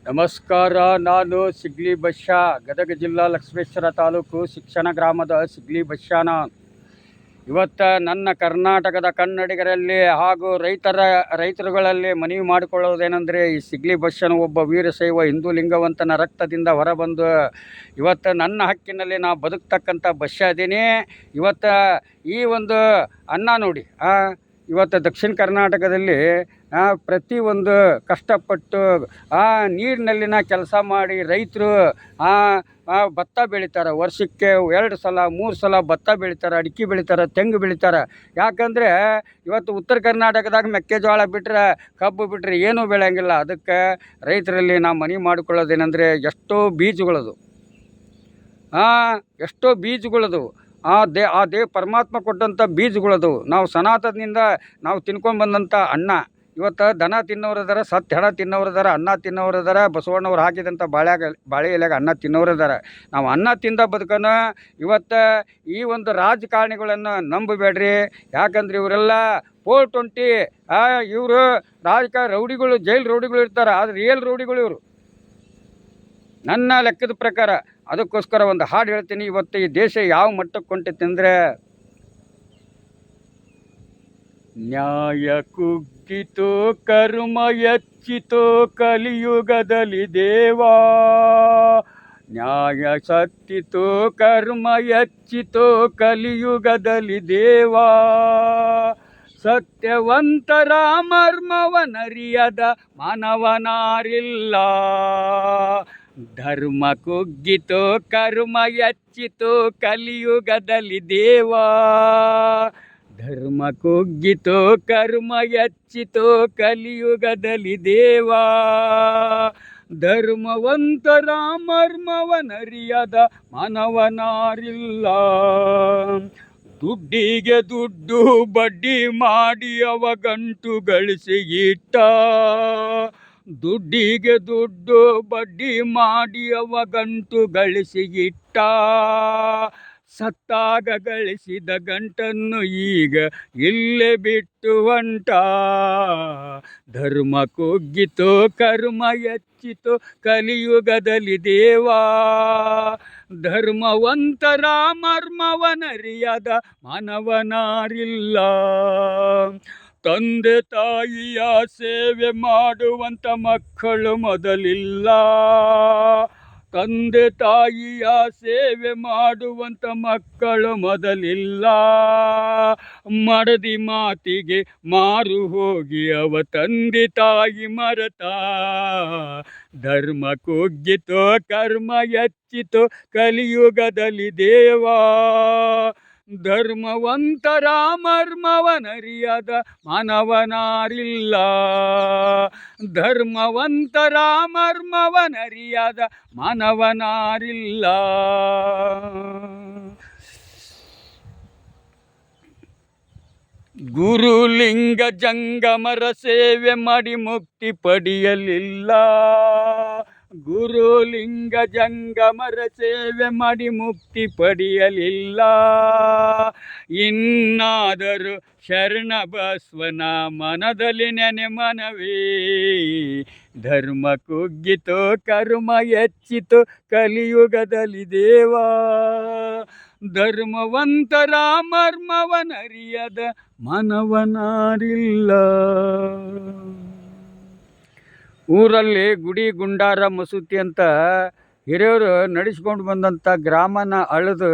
ನಮಸ್ಕಾರ. ನಾನು ಸಿಗ್ಲಿ ಬಶ್ಯಾ, ಗದಗ ಜಿಲ್ಲಾ ಲಕ್ಷ್ಮೇಶ್ವರ ತಾಲೂಕು ಶಿಕ್ಷಣ ಗ್ರಾಮದ ಸಿಗ್ಲಿ ಬಶ್ಯಾನ. ಇವತ್ತು ನನ್ನ ಕರ್ನಾಟಕದ ಕನ್ನಡಿಗರಲ್ಲಿ ಹಾಗೂ ರೈತರುಗಳಲ್ಲಿ ಮನವಿ ಮಾಡಿಕೊಳ್ಳುವುದೇನೆಂದರೆ, ಈ ಸಿಗ್ಲಿ ಬಶ್ಯನು ಒಬ್ಬ ವೀರಶೈವ ಹಿಂದೂ ಲಿಂಗವಂತನ ರಕ್ತದಿಂದ ಹೊರಬಂದು ಇವತ್ತು ನನ್ನ ಹಕ್ಕಿನಲ್ಲಿ ನಾ ಬದುಕ್ತಕ್ಕಂಥ ಬಶ್ಯ ಇದ್ದೀನಿ. ಇವತ್ತು ಈ ಒಂದು ಅನ್ನ ನೋಡಿ, ಇವತ್ತು ದಕ್ಷಿಣ ಕರ್ನಾಟಕದಲ್ಲಿ ಪ್ರತಿಯೊಂದು ಕಷ್ಟಪಟ್ಟು ನೀರಿನಲ್ಲಿನ ಕೆಲಸ ಮಾಡಿ ರೈತರು ಭತ್ತ ಬೆಳಿತಾರೆ. ವರ್ಷಕ್ಕೆ 2 ಸಲ 3 ಸಲ ಭತ್ತ ಬೆಳಿತಾರೆ, ಅಡಿಕೆ ಬೆಳಿತಾರೆ, ತೆಂಗು ಬೆಳಿತಾರೆ. ಯಾಕಂದರೆ ಇವತ್ತು ಉತ್ತರ ಕರ್ನಾಟಕದಾಗ ಮೆಕ್ಕೆಜೋಳ ಬಿಟ್ಟರೆ, ಕಬ್ಬು ಬಿಟ್ಟರೆ ಏನೂ ಬೆಳೆಯಂಗಿಲ್ಲ. ಅದಕ್ಕೆ ರೈತರಲ್ಲಿ ನಾವು ಮನವಿ ಮಾಡಿಕೊಳ್ಳೋದೇನೆಂದರೆ, ಎಷ್ಟೋ ಬೀಜಗಳದು ಆ ಪರಮಾತ್ಮ ಕೊಟ್ಟಂಥ ಬೀಜಗಳದು. ನಾವು ಸನಾತನದಿಂದ ನಾವು ತಿನ್ಕೊಂಡು ಬಂದಂಥ ಅನ್ನ. ಇವತ್ತು ದನ ತಿನ್ನೋರದಾರ, ಸತ್ತು ಹೆಣ ತಿನ್ನೋರದಾರ, ಅನ್ನ ತಿನ್ನೋರದಾರ, ಬಸವಣ್ಣವ್ರು ಹಾಕಿದಂಥ ಬಾಳೆ ಎಲೆಗೆ ಅನ್ನ ತಿನ್ನೋರದಾರ. ನಾವು ಅನ್ನ ತಿಂದ ಬದುಕನ. ಇವತ್ತು ಈ ಒಂದು ರಾಜಕಾರಣಿಗಳನ್ನು ನಂಬಬೇಡ್ರಿ. ಯಾಕಂದ್ರೆ ಇವರೆಲ್ಲ 420 ಇವರು ರೌಡಿಗಳು, ಜೈಲು ರೌಡಿಗಳು ಇರ್ತಾರೆ. ಆದರೆ ರಿಯಲ್ ರೌಡಿಗಳು ಇವರು ನನ್ನ ಲೆಕ್ಕದ ಪ್ರಕಾರ. ಅದಕ್ಕೋಸ್ಕರ ಒಂದು ಹಾಡು ಹೇಳ್ತೀನಿ. ಇವತ್ತು ಈ ದೇಶ ಯಾವ ಮಟ್ಟಕ್ಕೆ ಹೊಂಟೈತೆ ಅಂದರೆ, ನ್ಯಾಯ ಕುಗ್ಗಿತೋ ಕರ್ಮ ಹೆಚ್ಚಿತೋ ಕಲಿಯುಗದಲ್ಲಿ ದೇವಾ, ನ್ಯಾಯ ಸತ್ತಿತೋ ಕರ್ಮ ಹೆಚ್ಚಿತೋ ಕಲಿಯುಗದಲ್ಲಿ ದೇವಾ, ಸತ್ಯವಂತರ ಮರ್ಮವನರಿಯದ ಮಾನವನಾರಿಲ್ಲ, ಧರ್ಮ ಕುಗ್ಗಿತೋ ಕರ್ಮ ಹೆಚ್ಚಿತೋ ಕಲಿಯುಗದಲ್ಲಿ ದೇವಾ, ಧರ್ಮ ಕುಗ್ಗಿತೋ ಕರ್ಮ ಹೆಚ್ಚಿತೋ ಕಲಿಯುಗದಲ್ಲಿ ದೇವಾ, ಧರ್ಮವಂತರ ಮರ್ಮವನರಿಯದ ಮಾನವನಾರಿಲ್ಲ, ದುಡ್ಡಿಗೆ ದುಡ್ಡು ಬಡ್ಡಿ ಮಾಡಿ ಅವ ಗಂಟು ಗಳಿಸಿ ಇಟ್ಟ, ದುಡ್ಡಿಗೆ ದುಡ್ಡು ಬಡ್ಡಿ ಮಾಡಿ ಅವ ಗಂಟು ಗಳಿಸಿ ಇಟ್ಟ, ಸತ್ತಾಗ ಗಳಿಸಿದ ಗಂಟನ್ನು ಈಗ ಇಲ್ಲೇ ಬಿಟ್ಟು ಹೊಂಟ, ಧರ್ಮ ಕುಗ್ಗಿತೋ ಕರ್ಮ ಹೆಚ್ಚಿತೋ ಕಲಿಯುಗದಲ್ಲಿ ದೇವಾ, ಧರ್ಮವಂತರ ಮರ್ಮವನರಿಯದ ಮಾನವನಾರಿಲ್ಲ, ತಂದೆ ತಾಯಿಯ ಸೇವೆ ಮಾಡುವಂಥ ಮಕ್ಕಳು ಮೊದಲಿಲ್ಲ, ತಂದೆ ತಾಯಿಯ ಸೇವೆ ಮಾಡುವಂಥ ಮಕ್ಕಳು ಮೊದಲಿಲ್ಲ, ಮಡದಿ ಮಾತಿಗೆ ಮಾರು ಹೋಗಿ ಅವ ತಂದೆ ತಾಯಿ ಮರೆತ, ಧರ್ಮ ಕುಗ್ಗಿತೋ ಕರ್ಮ ಹೆಚ್ಚಿತೋ ಕಲಿಯುಗದಲ್ಲಿ ದೇವಾ, ಧರ್ಮವಂತರ ಮರ್ಮವನರಿಯದ ಮಾನವನಾರಿಲ್ಲ, ಧರ್ಮವಂತರ ಮರ್ಮವನರಿಯದ ಮಾನವನಾರಿಲ್ಲ. ಗುರುಲಿಂಗ ಜಂಗಮರ ಸೇವೆ ಮಾಡಿ ಮುಕ್ತಿ ಪಡೆಯಲಿಲ್ಲ, ಗುರುಲಿಂಗ ಜಂಗಮರ ಸೇವೆ ಮಾಡಿ ಮುಕ್ತಿ ಪಡೆಯಲಿಲ್ಲ, ಇನ್ನಾದರೂ ಶರಣ ಬಸವನ ಮನದಲ್ಲಿ ನೆನೆ ಮನವೇ, ಧರ್ಮ ಕುಗ್ಗಿತೋ ಕರ್ಮ ಹೆಚ್ಚಿತೋ ಕಲಿಯುಗದಲ್ಲಿ ದೇವಾ, ಧರ್ಮವಂತರ ಮರ್ಮವನರಿಯದ ಮಾನವನಾರಿಲ್ಲ. ಊರಲ್ಲಿ ಗುಡಿ ಗುಂಡಾರ ಮಸೂತಿ ಅಂತ ಹಿರಿಯವರು ನಡೆಸ್ಕೊಂಡು ಬಂದಂಥ ಗ್ರಾಮನ ಅಳೆದು,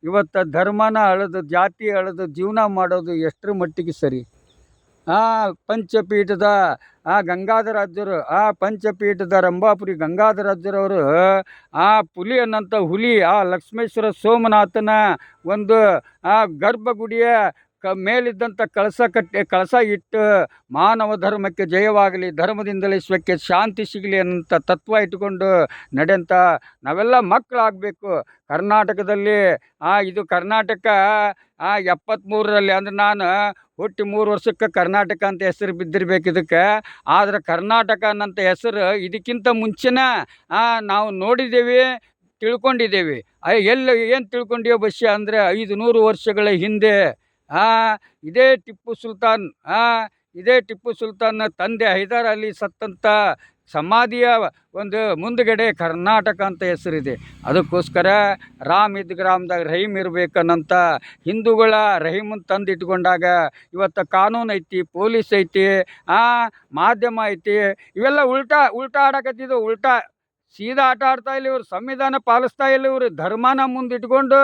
ಇವತ್ತು ಧರ್ಮನ ಅಳೆದು, ಜಾತಿ ಅಳೆದು ಜೀವನ ಮಾಡೋದು ಎಷ್ಟರ ಮಟ್ಟಿಗೆ ಸರಿ? ಪಂಚಪೀಠದ ಗಂಗಾಧರಾಜರು, ಪಂಚಪೀಠದ ರಂಭಾಪುರಿ ಗಂಗಾಧರಾಜರವರು ಪುಲಿ ಅನ್ನಂಥ ಹುಲಿ ಲಕ್ಷ್ಮೇಶ್ವರ ಸೋಮನಾಥನ ಒಂದು ಗರ್ಭಗುಡಿಯ ಮೇಲಿದ್ದಂಥ ಕಳಸ ಇಟ್ಟು ಮಾನವ ಧರ್ಮಕ್ಕೆ ಜಯವಾಗಲಿ, ಧರ್ಮದಿಂದಲೇ ವಿಶ್ವಕ್ಕೆ ಶಾಂತಿ ಸಿಗಲಿ ಅನ್ನೋಂಥ ತತ್ವ ಇಟ್ಟುಕೊಂಡು ನಡೆಯಂಥ ನಾವೆಲ್ಲ ಮಕ್ಕಳಾಗಬೇಕು. ಕರ್ನಾಟಕದಲ್ಲಿ ಇದು ಕರ್ನಾಟಕ 73ರಲ್ಲಿ ಅಂದರೆ ನಾನು ಹುಟ್ಟಿ 3 ವರ್ಷಕ್ಕೆ ಕರ್ನಾಟಕ ಅಂತ ಹೆಸರು ಬಿದ್ದಿರ್ಬೇಕು ಇದಕ್ಕೆ. ಆದರೆ ಕರ್ನಾಟಕ ಅನ್ನೋಂಥ ಹೆಸರು ಇದಕ್ಕಿಂತ ಮುಂಚೆನೇ ನಾವು ನೋಡಿದ್ದೇವೆ, ತಿಳ್ಕೊಂಡಿದ್ದೇವೆ. ಏನು ತಿಳ್ಕೊಂಡಿಯೋ ಬಶ್ಯ ಅಂದರೆ, 500 ವರ್ಷಗಳ ಹಿಂದೆ ಇದೇ ಟಿಪ್ಪು ಸುಲ್ತಾನ್ ತಂದೆ ಹೈದರ್ ಅಲಿ ಸತ್ತಂಥ ಸಮಾಧಿಯ ಒಂದು ಮುಂದುಗಡೆ ಕರ್ನಾಟಕ ಅಂತ ಹೆಸರಿದೆ. ಅದಕ್ಕೋಸ್ಕರ ರಾಮ್ ಇದ್ದ ಗ್ರಾಮದಾಗ ರಹೀಮ್ ಇರ್ಬೇಕನ್ನಂತ ಹಿಂದೂಗಳ ರಹೀಮನ್ ತಂದು ಇಟ್ಕೊಂಡಾಗ ಇವತ್ತು ಕಾನೂನು ಐತಿ, ಪೊಲೀಸ್ ಐತಿ, ಮಾಧ್ಯಮ ಐತಿ, ಇವೆಲ್ಲ ಉಲ್ಟಾ ಆಡಕತ್ತಿದ್ದು. ಸೀದಾ ಆಟ ಆಡ್ತಾ ಇಲ್ಲ ಇವರು, ಸಂವಿಧಾನ ಪಾಲಿಸ್ತಾ ಇಲ್ಲ ಇವರು, ಧರ್ಮನ ಮುಂದಿಟ್ಕೊಂಡು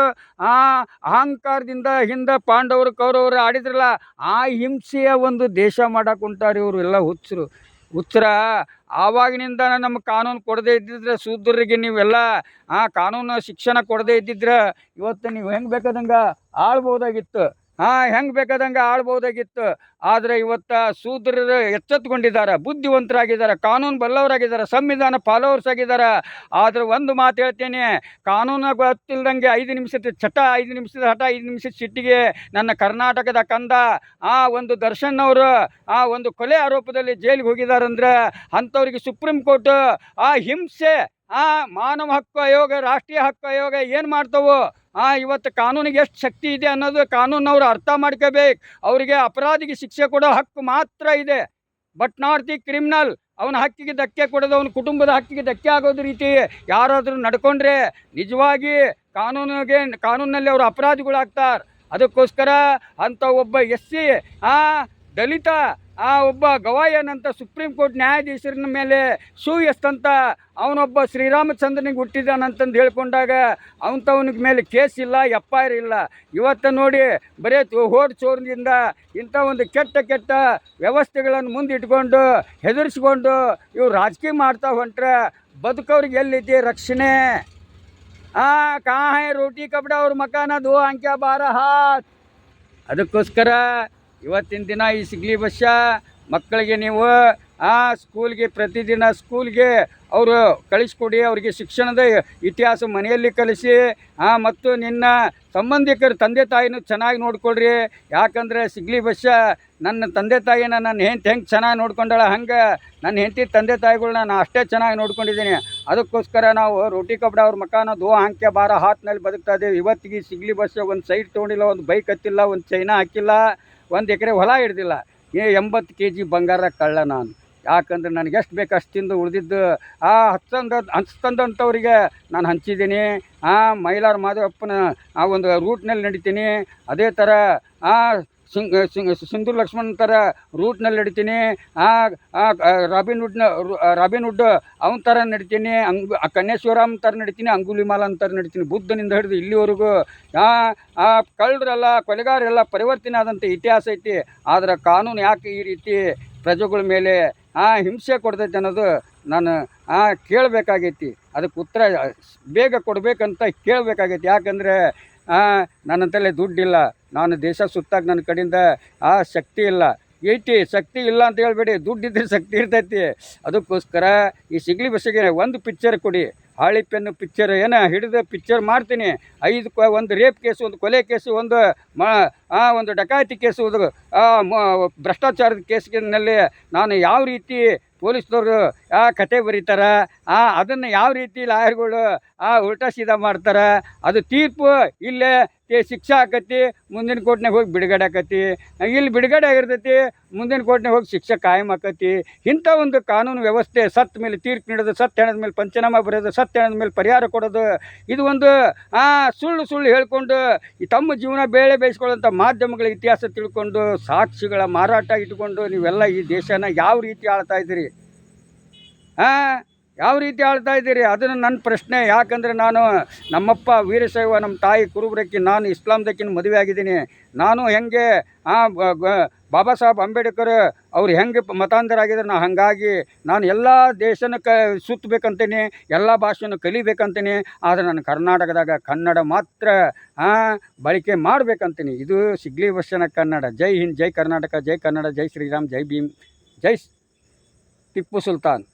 ಅಹಂಕಾರದಿಂದ ಹಿಂದೆ ಪಾಂಡವರು ಕೌರವರು ಆಡಿದ್ರಲ್ಲ, ಆ ಹಿಂಸೆಯ ಒಂದು ದೇಶ ಮಾಡಕ್ಕೆ ಉಂಟಾರಿ ಇವರು ಎಲ್ಲ ಹುಚ್ಚರ. ಆವಾಗಿನಿಂದ ನಮ್ಮ ಕಾನೂನು ಕೊಡದೇ ಇದ್ದಿದ್ರೆ ಶೂದ್ರರಿಗೆ ನೀವೆಲ್ಲ ಕಾನೂನು ಶಿಕ್ಷಣ ಕೊಡದೇ ಇದ್ದಿದ್ರೆ ಇವತ್ತು ನೀವು ಹೆಂಗೆ ಬೇಕಾದಂಗೆ ಆಳ್ಬೋದಾಗಿತ್ತು. ಹೆಂಗೆ ಬೇಕಾದಂಗೆ ಆಳ್ಬೋದಾಗಿತ್ತು. ಆದರೆ ಇವತ್ತು ಶೂದ್ರರು ಎಚ್ಚೆತ್ಕೊಂಡಿದ್ದಾರೆ, ಬುದ್ಧಿವಂತರಾಗಿದ್ದಾರೆ, ಕಾನೂನು ಬಲ್ಲವರಾಗಿದ್ದಾರೆ, ಸಂವಿಧಾನ ಫಾಲೋವರ್ಸ್ ಆಗಿದ್ದಾರೆ. ಆದರೆ ಒಂದು ಮಾತು ಹೇಳ್ತೇನೆ, ಕಾನೂನು ಗೊತ್ತಿಲ್ದಂಗೆ 5 ನಿಮಿಷದ ಚಟ, 5 ನಿಮಿಷದ ಹಠ, 5 ನಿಮಿಷದ ಸಿಟ್ಟಿಗೆ ನನ್ನ ಕರ್ನಾಟಕದ ಕಂದ ಒಂದು ದರ್ಶನ್ ಅವರು ಒಂದು ಕೊಲೆ ಆರೋಪದಲ್ಲಿ ಜೈಲಿಗೆ ಹೋಗಿದ್ದಾರಂದ್ರೆ ಅಂಥವ್ರಿಗೆ ಸುಪ್ರೀಂ ಕೋರ್ಟ್ ಹಿಂಸೆ, ಮಾನವ ಹಕ್ಕು ಆಯೋಗ, ರಾಷ್ಟ್ರೀಯ ಹಕ್ಕು ಆಯೋಗ ಏನು ಮಾಡ್ತಾವೋ, ಇವತ್ತು ಕಾನೂನಿಗೆ ಎಷ್ಟು ಶಕ್ತಿ ಇದೆ ಅನ್ನೋದು ಕಾನೂನವ್ರು ಅರ್ಥ ಮಾಡ್ಕೋಬೇಕು. ಅವರಿಗೆ ಅಪರಾಧಿಗೆ ಶಿಕ್ಷೆ ಕೊಡೋ ಹಕ್ಕು ಮಾತ್ರ ಇದೆ, ಬಟ್ ನಾಟ್ ದಿ ಕ್ರಿಮಿನಲ್. ಅವನ ಹಕ್ಕಿಗೆ ಧಕ್ಕೆ ಕೊಡೋದು, ಅವನ ಕುಟುಂಬದ ಹಕ್ಕಿಗೆ ಧಕ್ಕೆ ಆಗೋದು ರೀತಿ ಯಾರಾದರೂ ನಡ್ಕೊಂಡ್ರೆ ನಿಜವಾಗಿ ಕಾನೂನಲ್ಲಿ ಅವರು ಅಪರಾಧಿಗಳಾಗ್ತಾರೆ. ಅದಕ್ಕೋಸ್ಕರ ಅಂಥ ಒಬ್ಬ SC ದಲಿತ ಒಬ್ಬ ಗವಾಯನಂತ ಸುಪ್ರೀಂ ಕೋರ್ಟ್ ನ್ಯಾಯಾಧೀಶರ ಮೇಲೆ ಎಸ್ತಂತ ಅವನೊಬ್ಬ ಶ್ರೀರಾಮಚಂದ್ರನಿಗೆ ಹುಟ್ಟಿದಾನಂತಂದು ಹೇಳ್ಕೊಂಡಾಗ ಅವನಿಗೆ ಮೇಲೆ ಕೇಸ್ ಇಲ್ಲ, FIR ಇಲ್ಲ. ಇವತ್ತು ನೋಡಿ ಬರೀ ಚೋರದಿಂದ ಇಂಥ ಒಂದು ಕೆಟ್ಟ ವ್ಯವಸ್ಥೆಗಳನ್ನು ಮುಂದಿಟ್ಕೊಂಡು ಹೆದರಿಸ್ಕೊಂಡು ಇವ್ರು ರಾಜಕೀಯ ಮಾಡ್ತಾ ಹೊಂಟ್ರೆ ಬದುಕವ್ರಿಗೆ ಎಲ್ಲಿದೆ ರಕ್ಷಣೆ? ಕहाँ है रोटी कपड़ा और मकान दो आंख्या 12 हाथ. ಅದಕ್ಕೋಸ್ಕರ ಇವತ್ತಿನ ದಿನ ಈ ಸಿಗ್ಲಿ ಬಸ್ಸ ಮಕ್ಕಳಿಗೆ ನೀವು ಸ್ಕೂಲ್ಗೆ ಪ್ರತಿದಿನ ಸ್ಕೂಲ್ಗೆ ಅವರು ಕಳಿಸ್ಕೊಡಿ. ಅವರಿಗೆ ಶಿಕ್ಷಣದ ಇತಿಹಾಸ ಮನೆಯಲ್ಲಿ ಕಲಿಸಿ, ಮತ್ತು ನಿನ್ನ ಸಂಬಂಧಿಕರ ತಂದೆ ತಾಯಿನೂ ಚೆನ್ನಾಗಿ ನೋಡ್ಕೊಳ್ರಿ. ಯಾಕಂದರೆ ಸಿಗ್ಲಿ ಬಸ್ಸ ನನ್ನ ತಂದೆ ತಾಯಿನ ನನ್ನ ಹೆಂಡತಿ ಹೆಂಗೆ ಚೆನ್ನಾಗಿ ನೋಡ್ಕೊಂಡಾಳ ಹಂಗೆ ನನ್ನ ಹೆಂಡತಿ ತಂದೆ ತಾಯಿಗಳನ್ನ ನಾನು ಅಷ್ಟೇ ಚೆನ್ನಾಗಿ ನೋಡ್ಕೊಂಡಿದ್ದೀನಿ. ಅದಕ್ಕೋಸ್ಕರ ನಾವು ರೋಟಿ ಕಪಡ ಅವ್ರ ಮಕಾನ ದೋ ಆಂಖ್ಯ 12 ಹಾತ್ನಲ್ಲಿ ಬದುಕ್ತಾ ಇದ್ದೇವೆ. ಇವತ್ತಿಗೆ ಸಿಗ್ಲಿ ಬಸ್ಸ ಒಂದು ಸೈಡ್ ತೊಗೊಂಡಿಲ್ಲ, ಒಂದು ಬೈಕ್ ಹತ್ತಿಲ್ಲ, ಒಂದು ಚೈನಾ ಹಾಕಿಲ್ಲ, 1 ಎಕರೆ ಹೊಲ ಹಿಡ್ದಿಲ್ಲ. 80 kg ಬಂಗಾರ ಕಳ್ಳ ನಾನು. ಯಾಕಂದ್ರೆ ನನಗೆ ಎಷ್ಟು ಬೇಕು ಅಷ್ಟು ತಿಂದು ಉಳಿದಿದ್ದು ಹಂಚ್ತಂದಂಥವ್ರಿಗೆ ನಾನು ಹಂಚಿದ್ದೀನಿ. ಮೈಲಾರ ಮಾದೇವಪ್ಪನ ಒಂದು ರೂಟ್ನಲ್ಲಿ ನಡಿತೀನಿ. ಅದೇ ಥರ ಸಿಂಧೂರ್ ಲಕ್ಷ್ಮಣ್ ಥರ ರೂಟ್ನಲ್ಲಿ ನಡಿತೀನಿ. ರಾಬಿನ್ ವುಡ್ ಅವನ ಥರ ನಡಿತೀನಿ. ಕನ್ಯಾಶಿವರಾಮ್ ಥರ ನಡಿತೀನಿ. ಅಂಗುಲಿಮಾಲ ಥರ ನಡಿತೀನಿ. ಬುದ್ಧನಿಂದ ಹಿಡಿದು ಇಲ್ಲಿವರೆಗೂ ಕಳ್ಳರೆಲ್ಲ ಕೊಲೆಗಾರರೆಲ್ಲ ಪರಿವರ್ತನೆ ಆದಂಥ ಇತಿಹಾಸ ಐತಿ. ಆದರೆ ಕಾನೂನು ಯಾಕೆ ಈ ರೀತಿ ಪ್ರಜೆಗಳ ಮೇಲೆ ಹಿಂಸೆ ಕೊಡ್ತೈತೆ ಅನ್ನೋದು ನಾನು ಕೇಳಬೇಕಾಗೈತಿ. ಅದಕ್ಕೆ ಉತ್ತರ ಬೇಗ ಕೊಡಬೇಕಂತ ಕೇಳಬೇಕಾಗೈತಿ. ಯಾಕಂದರೆ ನನ್ನಂತಲೇ ದುಡ್ಡಿಲ್ಲ, ನಾನು ದೇಶ ಸುತ್ತಾಗ ನನ್ನ ಕಡೆಯಿಂದ ಶಕ್ತಿ ಇಲ್ಲ. ಶಕ್ತಿ ಇಲ್ಲ ಅಂತ ಹೇಳ್ಬೇಡಿ, ದುಡ್ಡಿದ್ರೆ ಶಕ್ತಿ ಇರ್ತೈತಿ. ಅದಕ್ಕೋಸ್ಕರ ಈ ಸಿಗ್ಲಿ ಬಸ್ಸಿಗೆ ಒಂದು ಪಿಕ್ಚರ್ ಕೊಡಿ, ಹಾಳಿ ಪೆನ್ನು ಪಿಕ್ಚರ್ ಹಿಡಿದು ಪಿಕ್ಚರ್ ಮಾಡ್ತೀನಿ. 5 ಒಂದು ರೇಪ್ ಕೇಸು, ಒಂದು ಕೊಲೆ ಕೇಸು, ಒಂದು ಡಕಾಯಿತಿ ಕೇಸು, ಭ್ರಷ್ಟಾಚಾರದ ಕೇಸಿನಲ್ಲಿ ನಾನು ಯಾವ ರೀತಿ ಪೊಲೀಸ್ನವರು ಕತೆ ಬರೀತಾರೆ, ಅದನ್ನು ಯಾವ ರೀತಿ ಲಾಯರ್ಗಳು ಉಲ್ಟಾ ಸೀದಾ ಮಾಡ್ತಾರೆ. ಅದು ತೀರ್ಪು ಇಲ್ಲೇ ಶಿಕ್ಷೆ ಆಕತಿ, ಮುಂದಿನ ಕೋರ್ಟ್ನಾಗ ಹೋಗಿ ಬಿಡುಗಡೆ ಆಕತಿ. ಇಲ್ಲಿ ಬಿಡುಗಡೆ ಆಗಿರ್ತೈತಿ, ಮುಂದಿನ ಕೋರ್ಟ್ನಾಗ ಹೋಗಿ ಶಿಕ್ಷೆ ಕಾಯಂ ಆಕತಿ. ಇಂಥ ಒಂದು ಕಾನೂನು ವ್ಯವಸ್ಥೆ, ಸತ್ತ ಮೇಲೆ ತೀರ್ಪು ನೀಡೋದು, ಸತ್ತ ಹೆಣದ ಮೇಲೆ ಪಂಚನಾಮ ಬರೆಯೋದು, ಸತ್ತ ಹೆಣದ ಮೇಲೆ ಪರಿಹಾರ ಕೊಡೋದು, ಇದು ಒಂದು ಸುಳ್ಳು ಹೇಳ್ಕೊಂಡು ತಮ್ಮ ಜೀವನ ಬೇಯಿಸ್ಕೊಳ್ಳೋಂಥ ಮಾಧ್ಯಮಗಳ ಇತಿಹಾಸ ತಿಳ್ಕೊಂಡು ಸಾಕ್ಷಿಗಳ ಮಾರಾಟ ಇಟ್ಕೊಂಡು ನೀವೆಲ್ಲ ಈ ದೇಶನ ಯಾವ ರೀತಿ ಆಳ್ತಾ ಇದ್ದೀರಿ? ಯಾವ ರೀತಿ ಆಳ್ತಾ ಇದ್ದೀರಿ? ಅದನ್ನು ನನ್ನ ಪ್ರಶ್ನೆ. ಯಾಕಂದರೆ ನಾನು ನಮ್ಮಪ್ಪ ವೀರಶೈವ, ನಮ್ಮ ತಾಯಿ ಕುರುಬರಕ್ಕಿ, ನಾನು ಇಸ್ಲಾಂದಕ್ಕಿನ ಮದುವೆ ಆಗಿದ್ದೀನಿ. ನಾನು ಹೆಂಗೆ ಬಾಬಾ ಸಾಹೇಬ್ ಅಂಬೇಡ್ಕರ್ ಅವ್ರು ಹೆಂಗೆ ಮತಾಂತರ ಆಗಿದ್ದಾರೆ, ಹಾಗಾಗಿ ನಾನು ಎಲ್ಲ ದೇಶನ ಸುತ್ತಬೇಕಂತೀನಿ, ಎಲ್ಲ ಭಾಷೆಯನ್ನು ಕಲಿಬೇಕಂತೀನಿ. ಆದರೆ ನಾನು ಕರ್ನಾಟಕದಾಗ ಕನ್ನಡ ಮಾತ್ರ ಬಳಕೆ ಮಾಡಬೇಕಂತೀನಿ. ಇದು ಸಿಗ್ಲಿ ಬಸ್ಸನ ಕನ್ನಡ. ಜೈ ಹಿಂದ್, ಜೈ ಕರ್ನಾಟಕ, ಜೈ ಕನ್ನಡ, ಜೈ ಶ್ರೀರಾಮ್, ಜೈ ಭೀಮ್, ಜೈ ಟಿಪ್ಪು ಸುಲ್ತಾನ್.